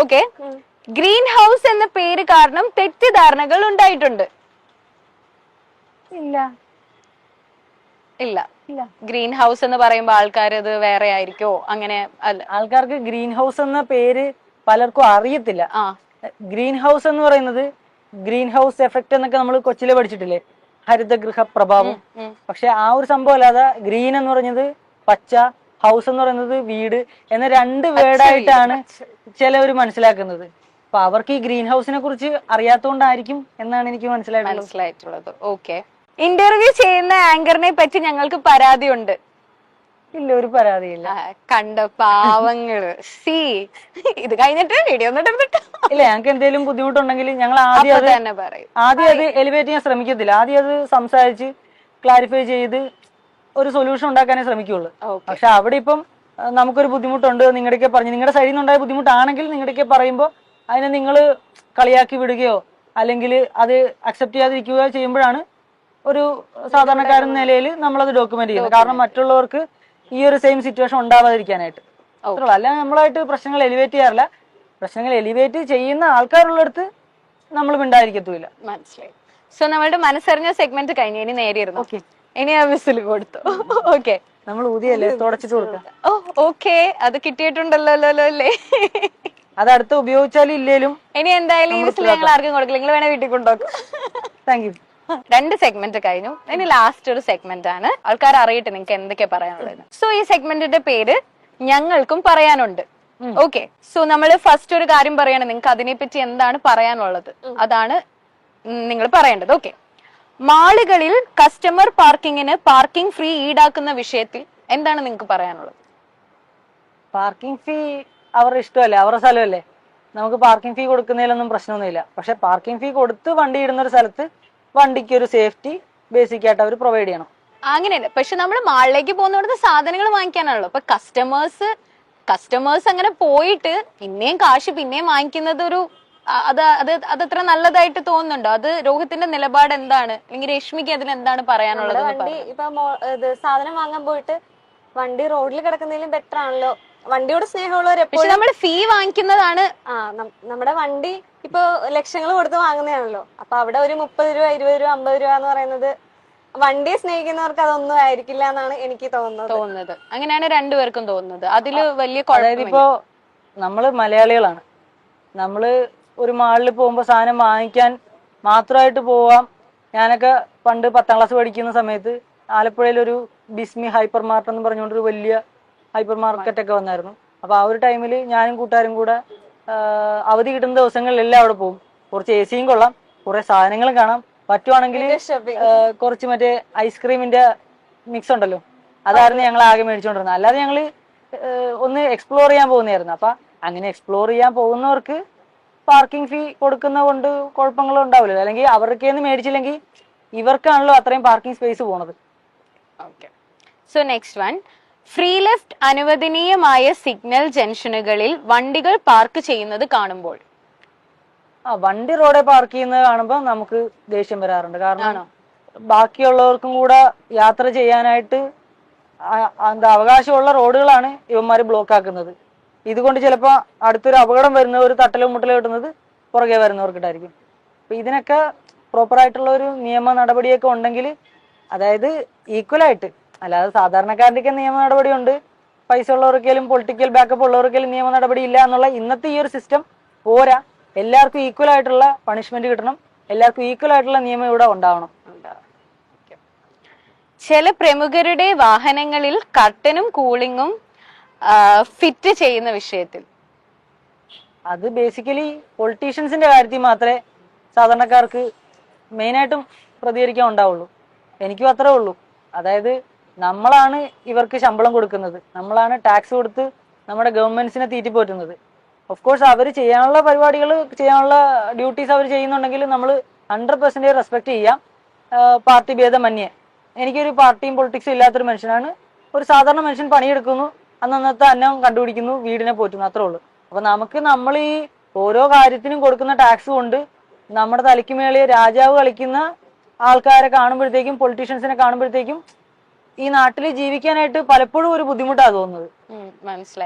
Okay, green house എന്ന പേര് കാരണം തെറ്റിദ്ധാരണകൾ ഉണ്ടായിട്ടുണ്ട്. ഇല്ല ഇല്ല. ഗ്രീൻ ഹൗസ് എന്ന് പറയുമ്പോ ആൾക്കാർ അത് വേറെ ആയിരിക്കോ? അങ്ങനെ അല്ല, ആൾക്കാർക്ക് ഗ്രീൻ ഹൗസ് എന്ന പേര് പലർക്കും അറിയത്തില്ല. ആ ഗ്രീൻ ഹൗസ് എന്ന് പറയുന്നത് ഗ്രീൻ ഹൗസ് എഫക്ട് എന്നൊക്കെ നമ്മൾ കൊച്ചിലെ പഠിച്ചിട്ടില്ലേ, ഹരിതഗൃഹ പ്രഭാവം. പക്ഷെ ആ ഒരു സംഭവം അല്ലാതെ ഗ്രീൻ എന്ന് പറഞ്ഞത് പച്ച, ഹൗസ് എന്ന് പറയുന്നത് വീട് എന്ന രണ്ട് വേർഡായിട്ടാണ് ചിലവർ മനസ്സിലാക്കുന്നത്. അപ്പൊ അവർക്ക് ഈ ഗ്രീൻ ഹൗസിനെ കുറിച്ച് അറിയാത്തോണ്ടായിരിക്കും എന്നാണ് എനിക്ക് മനസ്സിലായിട്ടുള്ളത്. ഓക്കെ, ഇന്റർവ്യൂ ചെയ്യുന്ന ആങ്കറിനെ പറ്റി ഞങ്ങൾക്ക് പരാതിയുണ്ട്. ഇല്ല, ഒരു പരാതിയില്ല. കണ്ട പാവങ്ങള്. സി ഇത് കഴിഞ്ഞിട്ട് വീഡിയോ ഒന്നും എടുത്തിട്ട് ഇല്ല, ഞങ്ങൾക്ക് എന്തെങ്കിലും ബുദ്ധിമുട്ടുണ്ടെങ്കിൽ ഞങ്ങൾ ആദ്യം അത് എലിവേറ്റ് ചെയ്യാൻ ശ്രമിക്കത്തില്ല. ആദ്യം അത് സംസാരിച്ച് ക്ലാരിഫൈ ചെയ്ത് ഒരു സൊല്യൂഷൻ ഉണ്ടാക്കാനേ ശ്രമിക്കുള്ളൂ. പക്ഷെ അവിടെ ഇപ്പം നമുക്കൊരു ബുദ്ധിമുട്ടുണ്ട്, നിങ്ങളുടെയൊക്കെ പറഞ്ഞു, നിങ്ങളുടെ സൈഡിൽ നിന്നുണ്ടായ ബുദ്ധിമുട്ടാണെങ്കിൽ നിങ്ങളുടെയൊക്കെ പറയുമ്പോൾ അതിനെ നിങ്ങൾ കളിയാക്കി വിടുകയോ അല്ലെങ്കിൽ അത് അക്സെപ്റ്റ് ചെയ്യാതിരിക്കുകയോ ചെയ്യുമ്പോഴാണ് ഒരു സാധാരണക്കാരൻ നിലയിൽ നമ്മളത് ഡോക്യുമെന്റ് ചെയ്യുന്നത്. കാരണം മറ്റുള്ളവർക്ക് ഈ ഒരു സെയിം സിറ്റുവേഷൻ ഉണ്ടാവാതിരിക്കാനായിട്ട്. അല്ല, നമ്മളായിട്ട് പ്രശ്നങ്ങൾ എലിവേറ്റ് ചെയ്യാറില്ല. പ്രശ്നങ്ങൾ എലിവേറ്റ് ചെയ്യുന്ന ആൾക്കാരുള്ളടുത്ത് നമ്മൾ മിണ്ടായിരിക്കത്തുമില്ല. മനസ്സിലായി. സോ നമ്മളുടെ മനസ്സറിഞ്ഞ സെഗ്മെന്റ് കഴിഞ്ഞു. ഇനി നേരിയിരുന്നു. ഇനി ആ വിസിൽ കൊടുത്തു. ഓക്കെ, നമ്മൾ ഊതിയല്ലേ തുടച്ചിട്ട് കൊടുക്കാം. ഓക്കെ, അത് കിട്ടിയിട്ടുണ്ടല്ലോ അല്ലേ? അത് അടുത്ത് ഉപയോഗിച്ചാലും ഇല്ലേലും ഇനി എന്തായാലും ഈ വിസിൽ ഞങ്ങൾ ആർക്കും കൊടുക്കില്ല. നിങ്ങൾ വേണേ വീട്ടിൽ കൊണ്ടുപോകും. Thank you. 2 സെഗ്മെന്റ് കഴിഞ്ഞു. ഇനി ലാസ്റ്റ് ഒരു സെഗ്മെന്റ് ആണ്. ആൾക്കാർ അറിയട്ടെ നിങ്ങൾക്ക് എന്തൊക്കെയാ പറയാനുള്ളത്. സോ ഈ സെഗ്മെന്റിന്റെ പേര് ഞങ്ങൾക്കും പറയാനുണ്ട്. ഓക്കെ, സോ നമ്മൾ ഫസ്റ്റ് ഒരു കാര്യം പറയാണ്, നിങ്ങൾക്ക് അതിനെപ്പറ്റി എന്താണ് പറയാനുള്ളത് അതാണ് നിങ്ങൾ പറയേണ്ടത്. ഓക്കെ, മാളുകളിൽ കസ്റ്റമർ പാർക്കിങ്ങിന് പാർക്കിംഗ് ഫ്രീ ഈടാക്കുന്ന വിഷയത്തിൽ എന്താണ് നിങ്ങൾക്ക് പറയാനുള്ളത്? പാർക്കിംഗ് ഫീ അവരുടെ ഇഷ്ടമല്ലേ, അവരുടെ സ്ഥലമല്ലേ. നമുക്ക് പാർക്കിംഗ് ഫീ കൊടുക്കുന്നതിലൊന്നും പ്രശ്നമൊന്നുമില്ല. പക്ഷെ പാർക്കിംഗ് ഫീ കൊടുത്ത് വണ്ടി ഇടുന്ന ഒരു സ്ഥലത്ത് വണ്ടിക്ക് ഒരു സേഫ്റ്റി ബേസിക് ആയിട്ട് അവർ പ്രൊവൈഡ് ചെയ്യണം. അങ്ങനെയല്ല, പക്ഷെ നമ്മൾ മാളിലേക്ക് പോകുന്നിടത്ത് സാധനങ്ങൾ വാങ്ങിക്കാനാണല്ലോ. അപ്പൊ കസ്റ്റമേഴ്സ് അങ്ങനെ പോയിട്ട് പിന്നെയും കാശ് പിന്നെയും വാങ്ങിക്കുന്നത് ഒരു അതത്ര നല്ലതായിട്ട് തോന്നുന്നുണ്ടോ? അത് രോഹിത്തിന്റെ നിലപാട് എന്താണ്, അല്ലെങ്കിൽ രശ്മിക്ക് അതിൽ എന്താണ് പറയാനുള്ളത്? വണ്ടി ഇപ്പൊ സാധനം വാങ്ങാൻ പോയിട്ട് വണ്ടി റോഡിൽ കിടക്കുന്നതിലും ബെറ്റർ ആണല്ലോ. വണ്ടിയോട് സ്നേഹമുള്ളവർ എപ്പോഴും നമ്മൾ ഫീ വാങ്ങിക്കുന്നതാണ്. നമ്മുടെ വണ്ടി ഇപ്പൊ ലക്ഷങ്ങൾ കൊടുത്ത് വാങ്ങുന്നതാണല്ലോ. അപ്പൊ അവിടെ ഒരു 30 രൂപ 20 രൂപ 50 രൂപ എന്ന് പറയുന്നത് വണ്ടിയെ സ്നേഹിക്കുന്നവർക്ക് അതൊന്നും ആയിരിക്കില്ല എന്നാണ് എനിക്ക് തോന്നുന്നത്. അങ്ങനെയാണ് രണ്ടുപേർക്കും തോന്നുന്നത്. അതില് വലിയ അതായത് ഇപ്പോ നമ്മള് മലയാളികളാണ്, നമ്മള് ഒരു മാളിൽ പോകുമ്പോ സാധനം വാങ്ങിക്കാൻ മാത്രമായിട്ട് പോവാം. ഞാനൊക്കെ പണ്ട് 10ാം ക്ലാസ് പഠിക്കുന്ന സമയത്ത് ആലപ്പുഴയിൽ ഒരു ബിസ്മി ഹൈപ്പർ മാർട്ട് എന്ന് പറഞ്ഞുകൊണ്ടൊരു വലിയ ഹൈപ്പർ മാർക്കറ്റ് ഒക്കെ വന്നായിരുന്നു. അപ്പൊ ആ ഒരു ടൈമിൽ ഞാനും കൂട്ടുകാരും കൂടെ അവധി കിട്ടുന്ന ദിവസങ്ങളിലെല്ലാം അവിടെ പോകും. കുറച്ച് AC കൊള്ളാം, കുറെ സാധനങ്ങളും കാണാം, പറ്റുവാണെങ്കിൽ കുറച്ച് മറ്റേ ഐസ്ക്രീമിന്റെ മിക്സ് ഉണ്ടല്ലോ, അതായിരുന്നു ഞങ്ങൾ ആകെ മേടിച്ചുകൊണ്ടിരുന്നത്. അല്ലാതെ ഞങ്ങള് ഒന്ന് എക്സ്പ്ലോർ ചെയ്യാൻ പോകുന്നതായിരുന്നു. അപ്പൊ അങ്ങനെ എക്സ്പ്ലോർ ചെയ്യാൻ പോകുന്നവർക്ക് പാർക്കിംഗ് ഫീ കൊടുക്കുന്ന കൊണ്ട് കുഴപ്പങ്ങളും ഉണ്ടാവില്ല. അല്ലെങ്കിൽ അവർക്കേന്ന് മേടിച്ചില്ലെങ്കിൽ ഇവർക്കാണല്ലോ അത്രയും പാർക്കിംഗ് സ്പേസ് പോണത്. Okay, so next one, free left അനുവദനീയമായ സിഗ്നൽ ജംഗ്ഷനുകളിൽ വണ്ടികൾ പാർക്ക് ചെയ്യുന്നത് കാണുമ്പോൾ വണ്ടി റോഡിൽ പാർക്ക് ചെയ്യുന്നത് കാണുമ്പോൾ നമുക്ക് ദേഷ്യം വരാറുണ്ട്. കാരണം ബാക്കിയുള്ളവർക്കും കൂടെ യാത്ര ചെയ്യാനായിട്ട് അവകാശമുള്ള റോഡുകളാണ് ഇവന്മാര് ബ്ലോക്ക് ആക്കുന്നത്. ഇതുകൊണ്ട് ചിലപ്പോൾ അടുത്തൊരു അപകടം വരുന്ന ഒരു തട്ടലോ മുട്ടലോ കിട്ടുന്നത് പുറകെ വരുന്നവർക്കിട്ടായിരിക്കും. അപ്പൊ ഇതിനൊക്കെ പ്രോപ്പറായിട്ടുള്ള ഒരു നിയമ നടപടിയൊക്കെ ഉണ്ടെങ്കിൽ, അതായത് ഈക്വലായിട്ട്, അല്ലാതെ സാധാരണക്കാരൻ്റെയൊക്കെ നിയമ നടപടി ഉണ്ട്, പൈസ ഉള്ളവർക്കേലും പൊളിറ്റിക്കൽ ബാക്കപ്പ് ഉള്ളവർക്കേലും നിയമ നടപടി ഇല്ല എന്നുള്ള ഇന്നത്തെ ഈ ഒരു സിസ്റ്റം പോരാ. എല്ലാവർക്കും ഈക്വൽ ആയിട്ടുള്ള പണിഷ്മെന്റ് കിട്ടണം, എല്ലാവർക്കും ഈക്വൽ ആയിട്ടുള്ള നിയമം ഇവിടെ ഉണ്ടാവണം. ചില പ്രമുഖരുടെ വാഹനങ്ങളിൽ കർട്ടനും കൂളിങ്ങും ഫിറ്റ് ചെയ്യുന്ന വിഷയത്തിൽ അത് ബേസിക്കലി പൊളിറ്റീഷ്യൻസിന്റെ കാര്യത്തിൽ മാത്രമേ സാധാരണക്കാർക്ക് മെയിനായിട്ടും പ്രതികരിക്കാൻ ഉണ്ടാവുള്ളൂ. എനിക്കും അത്രേ ഉള്ളൂ. അതായത് നമ്മളാണ് ഇവർക്ക് ശമ്പളം കൊടുക്കുന്നത്, നമ്മളാണ് ടാക്സ് കൊടുത്ത് നമ്മുടെ ഗവൺമെന്റ്സിനെ തീറ്റിപ്പോറ്റുന്നത്. ഓഫ് കോഴ്സ് അവർ ചെയ്യാനുള്ള പരിപാടികൾ, ചെയ്യാനുള്ള ഡ്യൂട്ടീസ് അവർ ചെയ്യുന്നുണ്ടെങ്കിൽ നമ്മൾ 100% റെസ്പെക്ട് ചെയ്യാം, പാർട്ടി ഭേദമന്യേ. എനിക്കൊരു പാർട്ടിയും പൊളിറ്റിക്സും ഇല്ലാത്തൊരു മനുഷ്യനാണ്. ഒരു സാധാരണ മനുഷ്യൻ പണിയെടുക്കുന്നു, അന്നത്തെ അന്നം കണ്ടുപിടിക്കുന്നു, വീടിനെ പോറ്റുന്നു, അത്രേ ഉള്ളൂ. അപ്പൊ നമ്മൾ ഈ ഓരോ കാര്യത്തിനും കൊടുക്കുന്ന ടാക്സ് കൊണ്ട് നമ്മുടെ തലയ്ക്ക് മേളിൽ രാജാവ് കളിക്കുന്ന ആൾക്കാരെ കാണുമ്പോഴത്തേക്കും, പൊളിറ്റീഷ്യൻസിനെ കാണുമ്പോഴത്തേക്കും ഈ നാട്ടിൽ ജീവിക്കാനായിട്ട് പലപ്പോഴും ഒരു ബുദ്ധിമുട്ടാണ് തോന്നുന്നത്. മനസ്സിലായി.